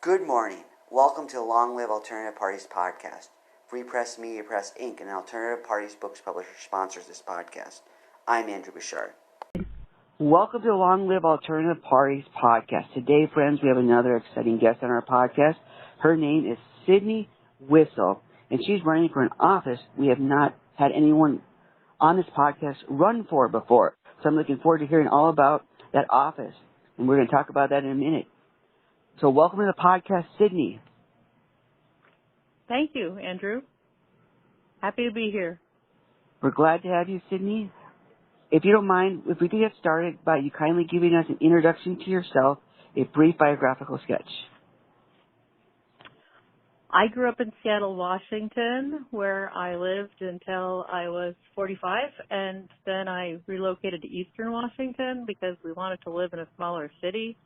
Good morning. Welcome to the Long Live Alternative Parties podcast. Free Press Media Press Inc., an alternative parties books publisher, sponsors this podcast. I'm Andrew Bouchard. Welcome to the Long Live Alternative Parties podcast. Today, friends, we have another exciting guest on our podcast. Her name is Sydney Whistle, and she's running for an office we have not had anyone on this podcast run for before. So I'm looking forward to hearing all about that office, and we're going to talk about that in a minute. So welcome to the podcast, Sydney. Thank you, Andrew. Happy to be here. We're glad to have you, Sydney. If you don't mind, if we could get started by you kindly giving us an introduction to yourself, a brief biographical sketch. I grew up in Seattle, Washington, where I lived until I was 45, and then I relocated to Eastern Washington because we wanted to live in a smaller city.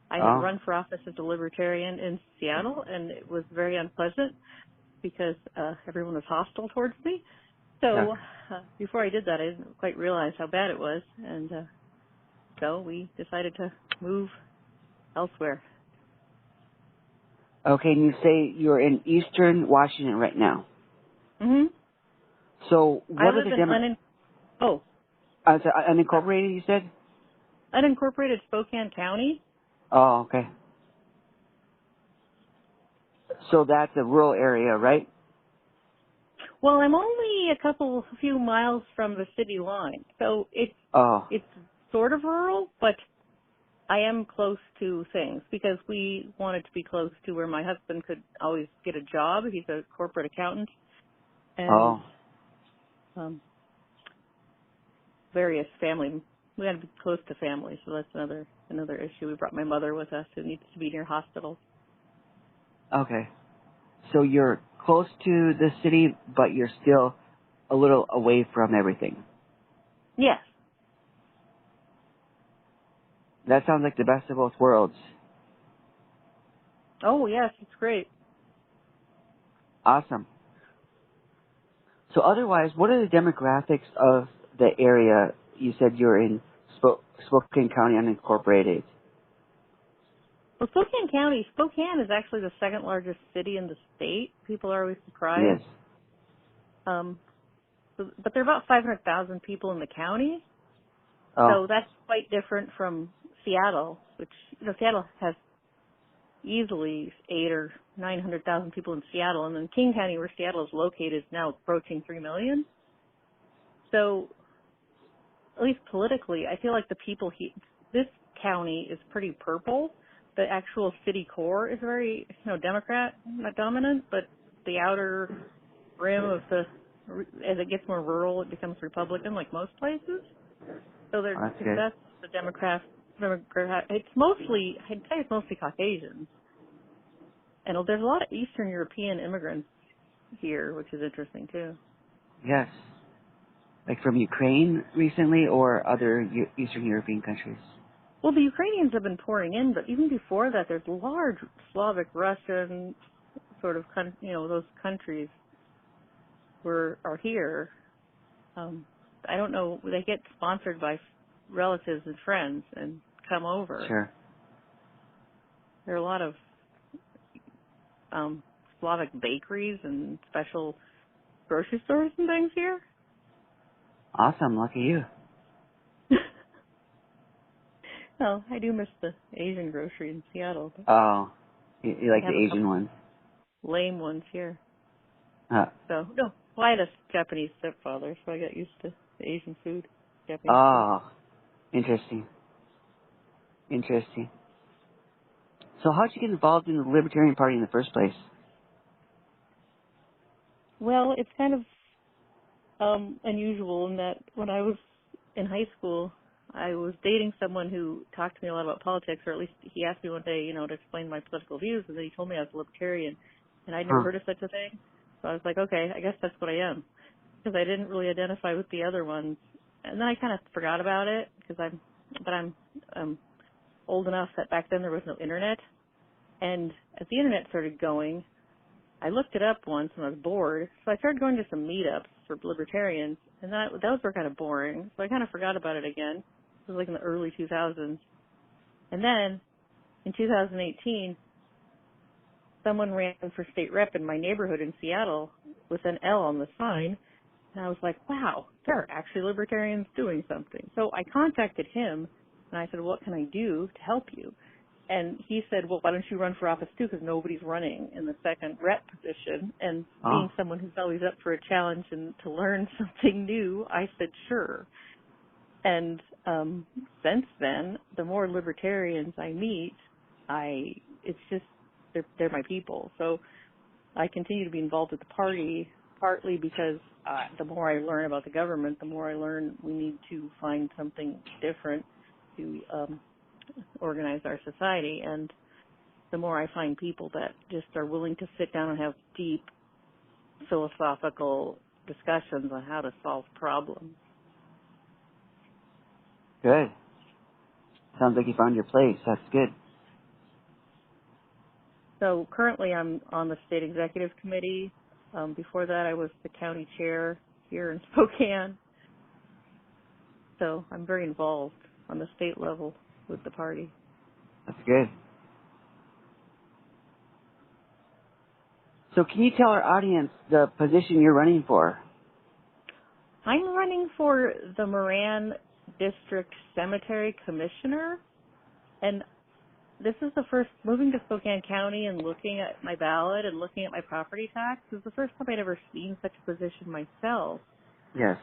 I had run for office as a Libertarian in Seattle, and it was very unpleasant because everyone was hostile towards me. So before I did that, I didn't quite realize how bad it was, and so we decided to move elsewhere. Okay, and you say you're in Eastern Washington right now. Mm-hmm. So what are the unincorporated, you said? Unincorporated Spokane County. Oh, okay. So that's a rural area, right? Well, I'm only a few miles from the city line, so it's sort of rural, but I am close to things because we wanted to be close to where my husband could always get a job. He's a corporate accountant, and various family. We had to be close to family, so that's another issue. We brought my mother with us, who needs to be near hospitals. Okay. So you're close to the city, but you're still a little away from everything. Yes. That sounds like the best of both worlds. Oh, yes, it's great. Awesome. So otherwise, what are the demographics of the area? You said you're in Spokane County unincorporated. Well, Spokane is actually the second largest city in the state. People are always surprised. Yes. But there are about 500,000 people in the county. Oh. So that's quite different from Seattle, which, Seattle has easily 800,000 or 900,000 people in Seattle. And then King County, where Seattle is located, is now approaching 3 million. So at least politically, I feel like the people this county is pretty purple. The actual city core is very, Democrat, not dominant, but the outer rim of as it gets more rural, it becomes Republican, like most places. So that's the Democrat. It's mostly, I'd say it's mostly Caucasians. And there's a lot of Eastern European immigrants here, which is interesting too. Yes. Like from Ukraine recently or other Eastern European countries? Well, the Ukrainians have been pouring in, but even before that, there's large Slavic, Russian sort of, those countries are here. I don't know, they get sponsored by relatives and friends and come over. Sure. There are a lot of Slavic bakeries and special grocery stores and things here. Awesome, lucky you. Well, I do miss the Asian grocery in Seattle. Oh, you like the Asian ones? Lame ones here. Well, I had a Japanese stepfather, so I got used to the Asian food. Japanese food. Interesting. So how'd you get involved in the Libertarian Party in the first place? Well, it's kind of unusual in that when I was in high school, I was dating someone who talked to me a lot about politics, or at least he asked me one day, to explain my political views, and then he told me I was a Libertarian, and I'd never heard of such a thing. So I was like, okay, I guess that's what I am, because I didn't really identify with the other ones. And then I kind of forgot about it, because I'm old enough that back then there was no internet. And as the internet started going, I looked it up once when I was bored, so I started going to some meetups for Libertarians, and those were kind of boring, so I kind of forgot about it again. It was like in the early 2000s. And then in 2018, someone ran for state rep in my neighborhood in Seattle with an L on the sign. And I was like, wow, there are actually libertarians doing something. So I contacted him, and I said, what can I do to help you? And he said, well, why don't you run for office too, because nobody's running in the second rep position. And being someone who's always up for a challenge and to learn something new, I said, sure. And since then, the more libertarians I meet, it's just, they're my people. So I continue to be involved with the party, partly because the more I learn about the government, the more I learn we need to find something different to organize our society. And the more I find people that just are willing to sit down and have deep philosophical discussions on how to solve problems. Good. Sounds like you found your place. That's good. So currently I'm on the state executive committee. Before that I was the county chair here in Spokane. So I'm very involved on the state level with the party. That's good. So can you tell our audience the position you're running for? I'm running for the Moran District Cemetery Commissioner, and this is the first, moving to Spokane County and looking at my ballot and looking at my property tax, is the first time I'd ever seen such a position myself. Yes.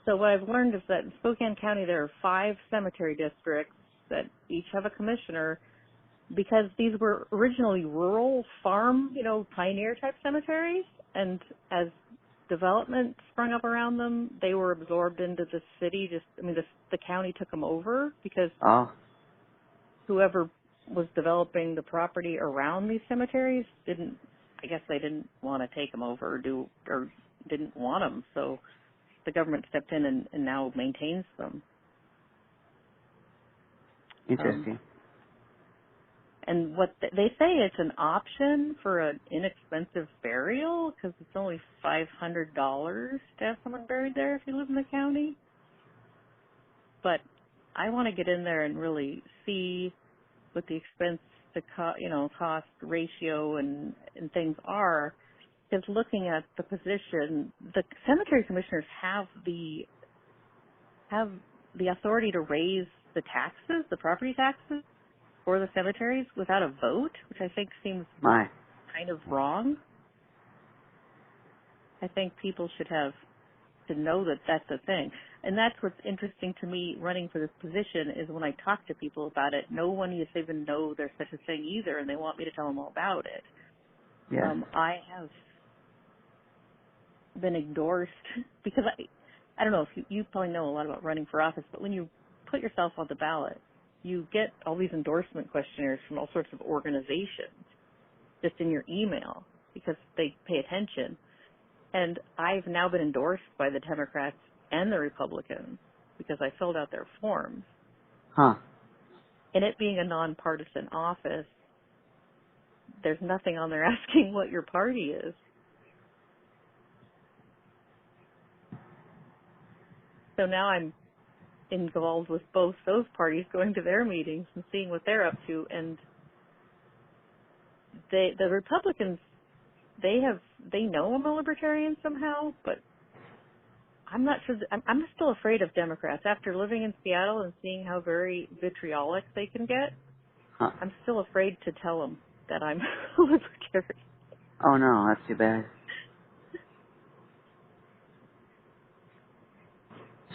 So what I've learned is that in Spokane County there are 5 cemetery districts that each have a commissioner, because these were originally rural farm, pioneer type cemeteries, and as development sprung up around them, they were absorbed into the city. The county took them over because whoever was developing the property around these cemeteries didn't want to take them over or didn't want them. So the government stepped in and now maintains them. Interesting. And what they say, it's an option for an inexpensive burial because it's only $500 to have someone buried there if you live in the county. But I want to get in there and really see what the expense to cost ratio and things are. Because looking at the position, the cemetery commissioners have the authority to raise the taxes, the property taxes, for the cemeteries without a vote, which I think seems kind of wrong. I think people should have to know that that's a thing. And that's what's interesting to me running for this position is when I talk to people about it, no one even know there's such a thing either, and they want me to tell them all about it. Yes. I have been endorsed because I don't know if you probably know a lot about running for office, but when you put yourself on the ballot, you get all these endorsement questionnaires from all sorts of organizations just in your email because they pay attention. And I've now been endorsed by the Democrats and the Republicans because I filled out their forms. Huh. And it being a nonpartisan office, there's nothing on there asking what your party is. So now I'm involved with both those parties, going to their meetings and seeing what they're up to. And the Republicans, they know I'm a libertarian somehow, but I'm not sure. I'm still afraid of Democrats. After living in Seattle and seeing how very vitriolic they can get, I'm still afraid to tell them that I'm a libertarian. Oh no, that's too bad.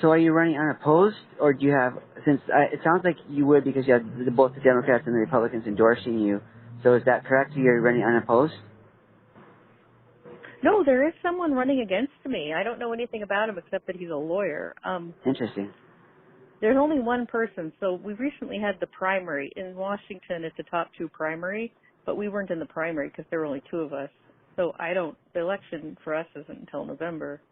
So are you running unopposed, or do you have, since it sounds like you would because you have both the Democrats and the Republicans endorsing you, so is that correct? You're running unopposed? No, there is someone running against me. I don't know anything about him except that he's a lawyer. Interesting. There's only one person, so we recently had the primary. In Washington, it's a top 2 primary, but we weren't in the primary because there were only 2 of us. So the election for us isn't until November.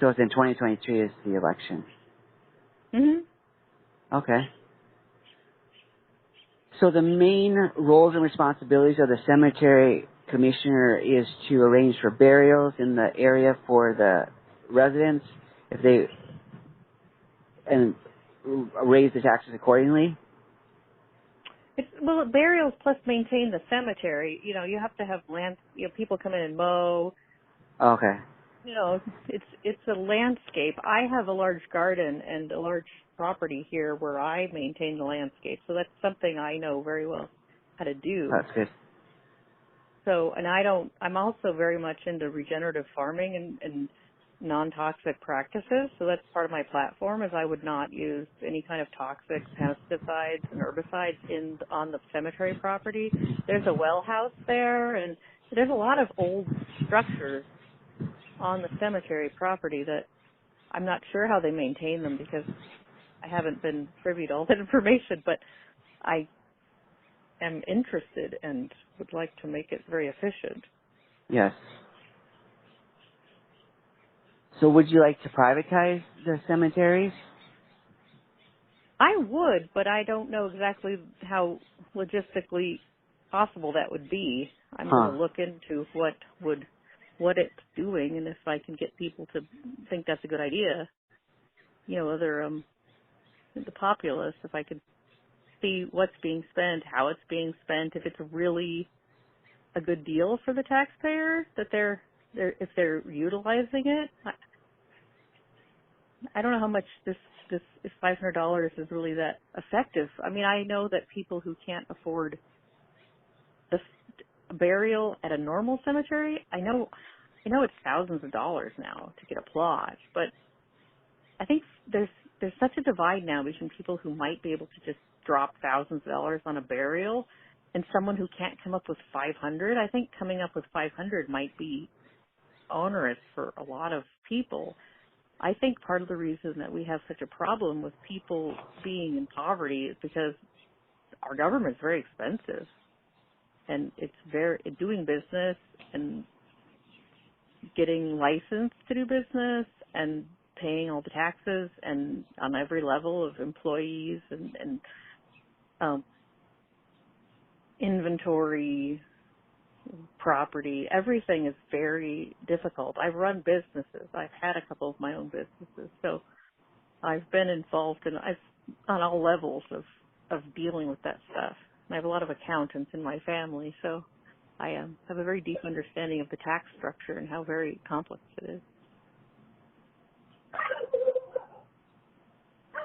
So it's in 2023 is the election. Mm-hmm. Okay. So the main roles and responsibilities of the cemetery commissioner is to arrange for burials in the area for the residents, and raise the taxes accordingly? Well, burials plus maintain the cemetery. You know, you have to have land. You know, people come in and mow. Okay. You know, it's a landscape. I have a large garden and a large property here where I maintain the landscape, so that's something I know very well how to do. That's good. So, and I'm also very much into regenerative farming and non-toxic practices. So that's part of my platform is I would not use any kind of toxic pesticides and herbicides on the cemetery property. There's a well house there, and there's a lot of old structures on the cemetery property that I'm not sure how they maintain them because I haven't been privy to all that information, but I am interested and would like to make it very efficient. Yes. So would you like to privatize the cemeteries? I would, but I don't know exactly how logistically possible that would be. I'm going to look into what it's doing and if I can get people to think that's a good idea. You know, the populace, if I could see what's being spent, how it's being spent, if it's really a good deal for the taxpayer, that if they're utilizing it. I don't know how much this if $500 is really that effective. I mean, I know that people who can't afford the burial at a normal cemetery, I know it's thousands of dollars now to get a plot, but I think there's such a divide now between people who might be able to just drop thousands of dollars on a burial and someone who can't come up with 500. I think coming up with 500 might be onerous for a lot of people. I think part of the reason that we have such a problem with people being in poverty is because our government is very expensive, and doing business and getting licensed to do business and paying all the taxes and on every level of employees and inventory, property, everything is very difficult. I've run businesses. I've had a couple of my own businesses. So I've been involved on all levels of dealing with that stuff. And I have a lot of accountants in my family, so I have a very deep understanding of the tax structure and how very complex it is.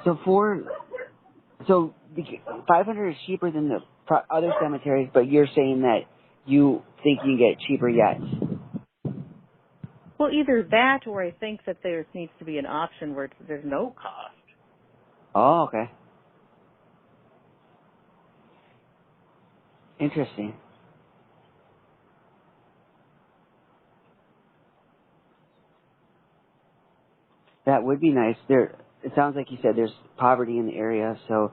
So 500 is cheaper than the other cemeteries, but you're saying that you think you can get cheaper yet. Well, either that or I think that there needs to be an option where there's no cost. Oh, okay. Interesting. That would be nice. It sounds like you said there's poverty in the area, so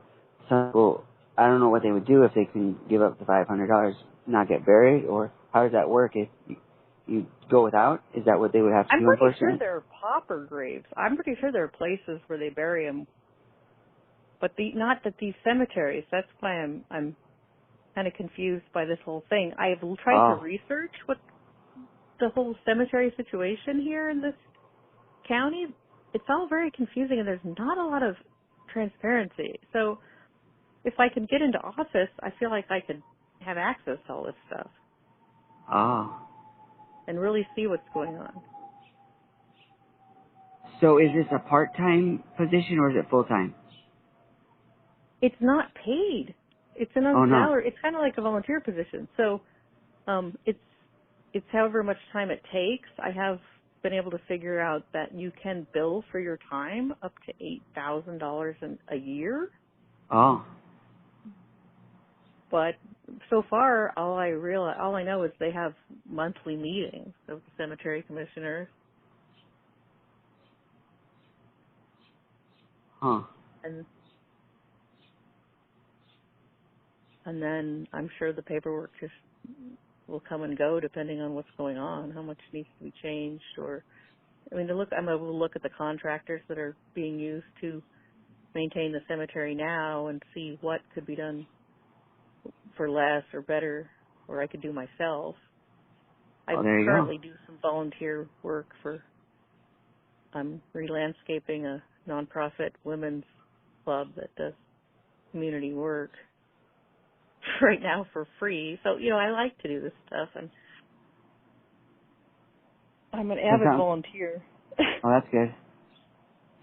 some people, I don't know what they would do if they can give up the $500, not get buried, or how does that work? If you go without, is that what they would have to do? I'm pretty sure there are pauper graves. I'm pretty sure there are places where they bury them, but not that these cemeteries. That's why I'm kind of confused by this whole thing. I've tried to research what the whole cemetery situation here in this county. It's all very confusing, and there's not a lot of transparency. So if I can get into office, I feel like I could have access to all this stuff. And really see what's going on. So is this a part-time position or is it full-time? It's not paid. It's an salary. It's kind of like a volunteer position. So it's however much time it takes. I have been able to figure out that you can bill for your time up to $8,000 a year. But so far, all I know is they have monthly meetings of the cemetery commissioners. And then I'm sure the paperwork just will come and go depending on what's going on, how much needs to be changed, I'm able to look at the contractors that are being used to maintain the cemetery now and see what could be done for less or better, or I could do myself. I currently do some volunteer work I'm re-landscaping a nonprofit women's club that does community work. right now for free. So, I like to do this stuff, and I'm an avid volunteer. Oh, that's good.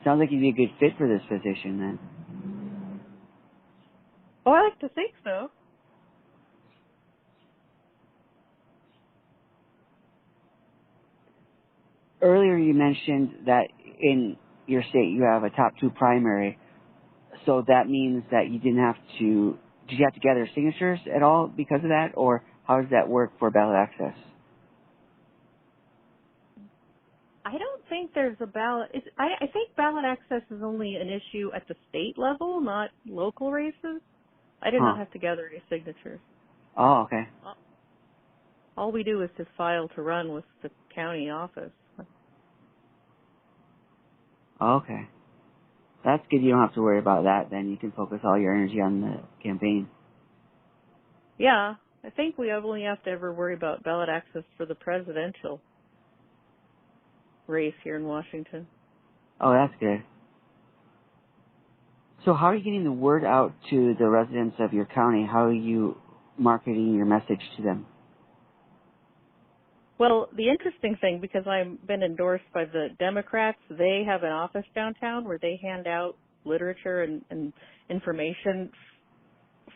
Sounds like you'd be a good fit for this position then. Oh, I like to think so. Earlier you mentioned that in your state you have a top 2 primary, so that means that you did you have to gather signatures at all because of that, or how does that work for ballot access? I don't think there's a ballot. I think ballot access is only an issue at the state level, not local races. I did not have to gather any signatures. Oh, okay. All we do is just file to run with the county office. Okay. That's good. You don't have to worry about that then. You can focus all your energy on the campaign. Yeah, I think we only have to ever worry about ballot access for the presidential race here in Washington. Oh, that's good. So how are you getting the word out to the residents of your county? How are you marketing your message to them? Well, the interesting thing, because I've been endorsed by the Democrats, they have an office downtown where they hand out literature and information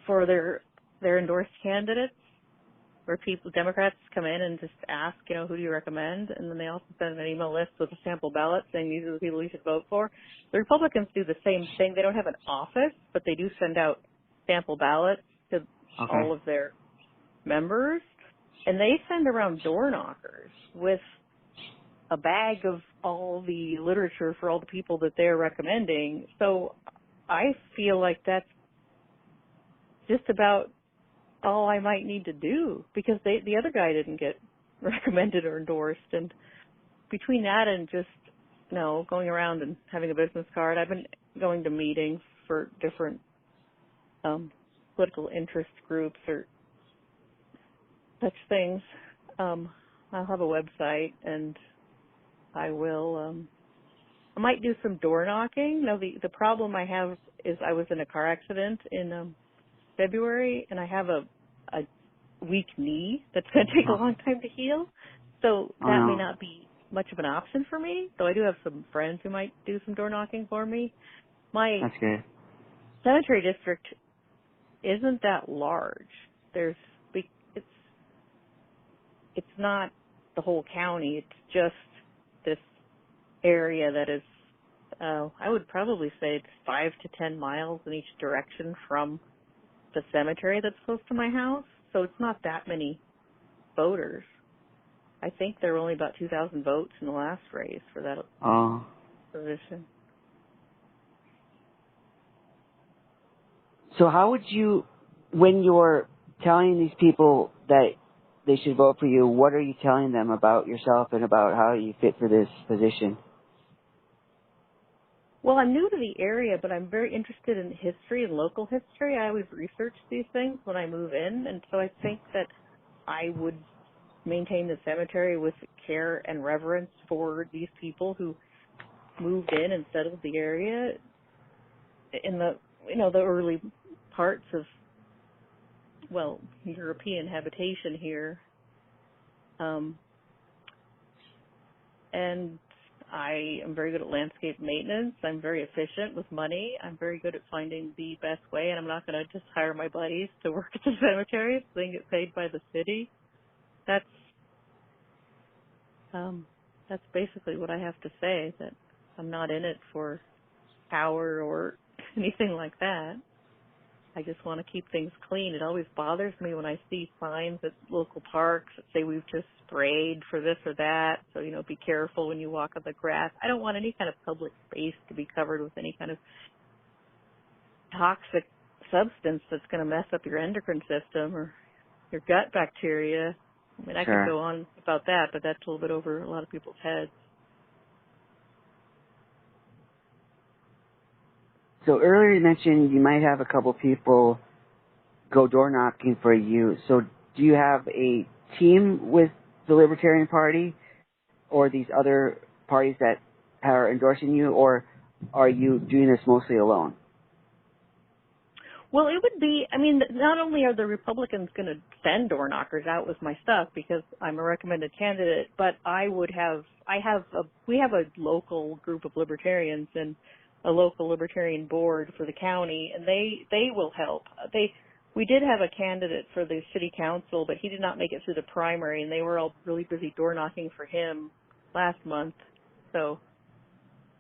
for their endorsed candidates, where Democrats come in and just ask, who do you recommend? And then they also send an email list with a sample ballot saying these are the people you should vote for. The Republicans do the same thing. They don't have an office, but they do send out sample ballots to all of their members. And they send around door knockers with a bag of all the literature for all the people that they're recommending. So I feel like that's just about all I might need to do, because the other guy didn't get recommended or endorsed. And between that and just, going around and having a business card, I've been going to meetings for different political interest groups or such things. I'll have a website, and I will, I might do some door knocking. Now, the problem I have is I was in a car accident in February, and I have a weak knee that's going to take a long time to heal. So that may not be much of an option for me, though I do have some friends who might do some door knocking for me. My That's good. cemetery district isn't that large. It's not the whole county. It's just this area that is, I would probably say it's 5 to 10 miles in each direction from the cemetery that's close to my house. So it's not that many voters. I think there were only about 2,000 votes in the last race for that position. So how would you, when you're telling these people that they should vote for you, what are you telling them about yourself and about how you fit for this position? Well, I'm new to the area, but I'm very interested in history and local history. I always research these things when I move in, and so I think that I would maintain the cemetery with care and reverence for these people who moved in and settled the area in the the early parts of European habitation here. And I am very good at landscape maintenance. I'm very efficient with money. I'm very good at finding the best way, and I'm not going to just hire my buddies to work at the cemetery so they can get paid by the city. That's basically what I have to say, that I'm not in it for power or anything like that. I just want to keep things clean. It always bothers me when I see signs at local parks that say we've just sprayed for this or that, so, be careful when you walk on the grass. I don't want any kind of public space to be covered with any kind of toxic substance that's going to mess up your endocrine system or your gut bacteria. I mean, I could go on about that, but that's a little bit over a lot of people's heads. So earlier you mentioned you might have a couple people go door knocking for you. So do you have a team with the Libertarian Party or these other parties that are endorsing you, or are you doing this mostly alone? Well, it would be, I mean, not only are the Republicans going to send door knockers out with my stuff because I'm a recommended candidate, but we have a local group of libertarians and a local libertarian board for the county, and they will help. We did have a candidate for the city council, but he did not make it through the primary, and they were all really busy door knocking for him last month. So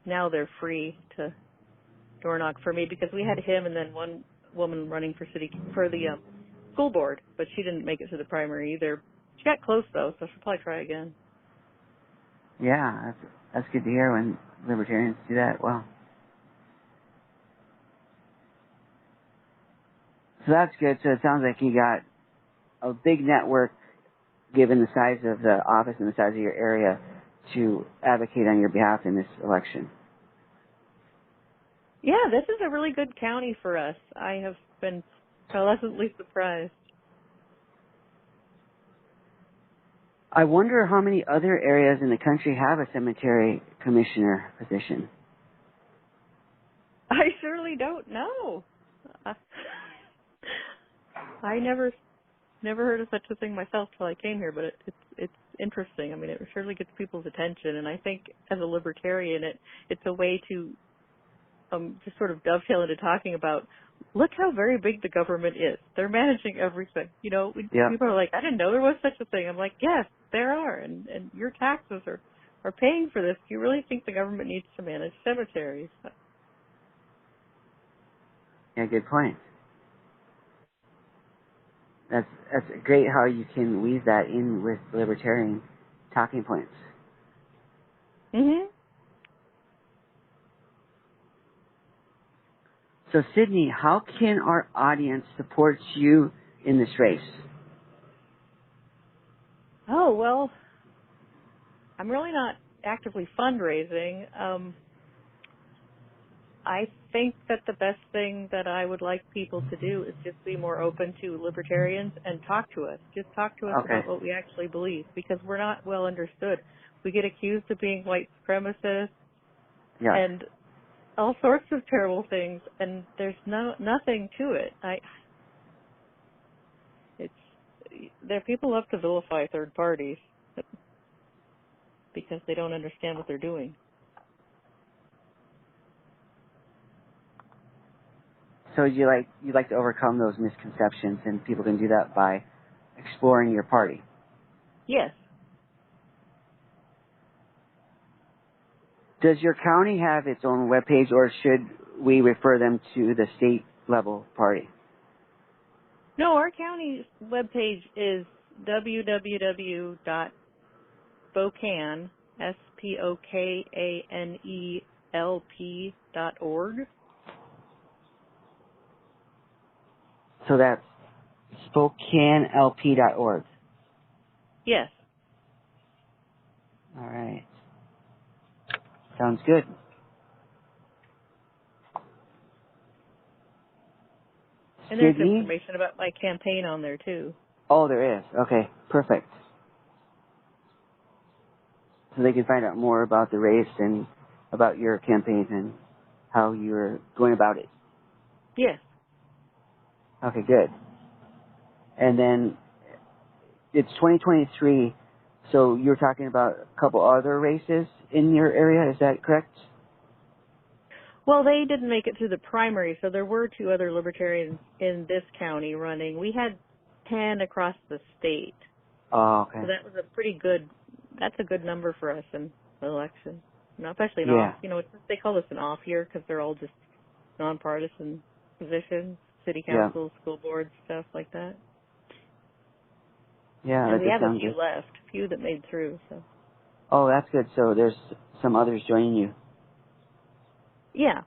now they're free to door knock for me because we had him and then one woman running for the school board, but she didn't make it to the primary either. She got close though, so she'll probably try again. Yeah, that's good to hear when libertarians do that. Well, so that's good. So it sounds like you got a big network, given the size of the office and the size of your area, to advocate on your behalf in this election. Yeah, this is a really good county for us. I have been pleasantly surprised. I wonder how many other areas in the country have a cemetery commissioner position. I surely don't know. I never heard of such a thing myself till I came here, but it's interesting. I mean, it surely gets people's attention, and I think as a libertarian, it's a way to just sort of dovetail into talking about, look how very big the government is. They're managing everything. You know, people are like, I didn't know there was such a thing. I'm like, yes, there are, and your taxes are paying for this. Do you really think the government needs to manage cemeteries? Yeah, good point. That's great how you can weave that in with libertarian talking points. Mhm. So, Sydney, how can our audience support you in this race? Oh, well, I'm really not actively fundraising. I think that the best thing that I would like people to do is just be more open to libertarians and talk to us. Just talk to us Okay. about what we actually believe, because we're not well understood. We get accused of being white supremacists and all sorts of terrible things, and there's nothing to it. People love to vilify third parties because they don't understand what they're doing. So you like to overcome those misconceptions, and people can do that by exploring your party. Yes. Does your county have its own webpage, or should we refer them to the state level party? No, our county's webpage is www.spokane, SPOKANELP.org. So that's SpokaneLP.org. Yes. All right. Sounds good. And there's Sydney? information about my campaign on there, too. Oh, there is. Okay, perfect. So they can find out more about the race and about your campaign and how you're going about it. Yes. Okay, good. And then it's 2023, so you're talking about a couple other races in your area, is that correct? Well, they didn't make it through the primary, so there were 2 other libertarians in this county running. We had 10 across the state. Oh, okay. So that was that's a good number for us in the election. Especially they call this an off year because they're all just nonpartisan positions, city councils, school boards, stuff like that. Yeah, and we have a few good. left, a few that made through. So. Oh, that's good. So there's some others joining you. Yeah,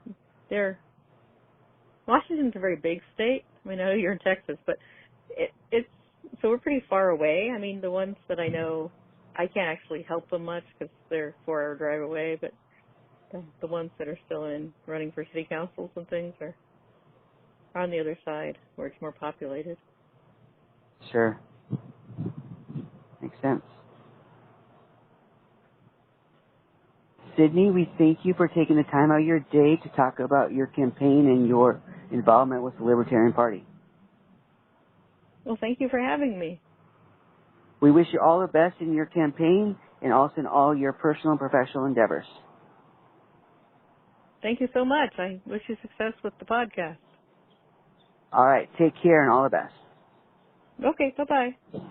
Washington's a very big state. I mean, I know you're in Texas, but so we're pretty far away. I mean, the ones that I know, I can't actually help them much because they're a 4-hour drive away, but the ones that are still running for city councils and things are on the other side where it's more populated. Sure. Makes sense. Sydney, we thank you for taking the time out of your day to talk about your campaign and your involvement with the Libertarian Party. Well, thank you for having me. We wish you all the best in your campaign and also in all your personal and professional endeavors. Thank you so much. I wish you success with the podcast. All right. Take care and all the best. Okay, bye-bye.